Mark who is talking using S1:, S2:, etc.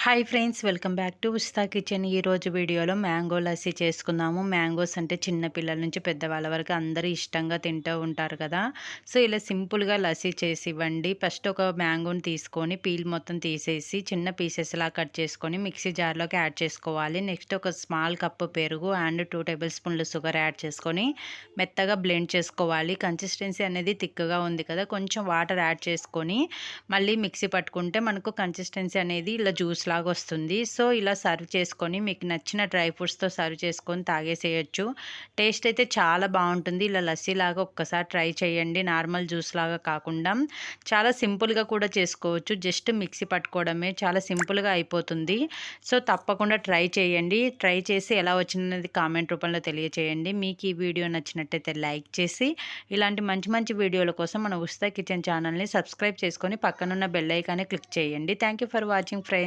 S1: Hi friends, welcome back to ఉస్తా kitchen. ఈరోజు వీడియోలో mango lassi చేసుకుందాము. మ్యాంగోస్ అంటే చిన్న పిల్లల నుంచి పెద్దవాళ్ళ వరకు అందరూ ఇష్టంగా తింటూ ఉంటారు కదా. సో ఇలా సింపుల్గా లస్సీ చేసి ఇవ్వండి. ఫస్ట్ ఒక మ్యాంగోని తీసుకొని పీల్ మొత్తం తీసేసి చిన్న పీసెస్లా కట్ చేసుకొని మిక్సీ జార్లోకి యాడ్ చేసుకోవాలి. నెక్స్ట్ ఒక స్మాల్ కప్పు పెరుగు అండ్ 2 టేబుల్ స్పూన్లు షుగర్ యాడ్ చేసుకొని మెత్తగా బ్లెండ్ చేసుకోవాలి. కన్సిస్టెన్సీ అనేది థిక్గా ఉంది కదా, కొంచెం వాటర్ యాడ్ చేసుకొని మళ్ళీ మిక్సీ పట్టుకుంటే మనకు కన్సిస్టెన్సీ అనేది ఇలా జ్యూస్ లాగా వస్తుంది. సో ఇలా సర్వ్ చేసుకొని మీకు నచ్చిన డ్రై ఫ్రూట్స్తో సర్వ్ చేసుకొని తాగేసేయచ్చు. టేస్ట్ అయితే చాలా బాగుంటుంది. ఇలా లస్సీ లాగా ఒక్కసారి ట్రై చేయండి. నార్మల్ జ్యూస్ లాగా కాకుండా చాలా సింపుల్గా కూడా చేసుకోవచ్చు. జస్ట్ మిక్సీ పట్టుకోవడమే, చాలా సింపుల్గా అయిపోతుంది. సో తప్పకుండా ట్రై చేయండి. ట్రై చేసి ఎలా వచ్చినది కామెంట్ రూపంలో తెలియచేయండి. మీకు ఈ వీడియో నచ్చినట్టయితే లైక్ చేసి ఇలాంటి మంచి మంచి వీడియోల కోసం మన ఉస్తా కిచెన్ ఛానల్ని సబ్స్క్రైబ్ చేసుకొని పక్కనున్న బెల్ ఐకాన్ని క్లిక్ చేయండి. Thank you for watching friends.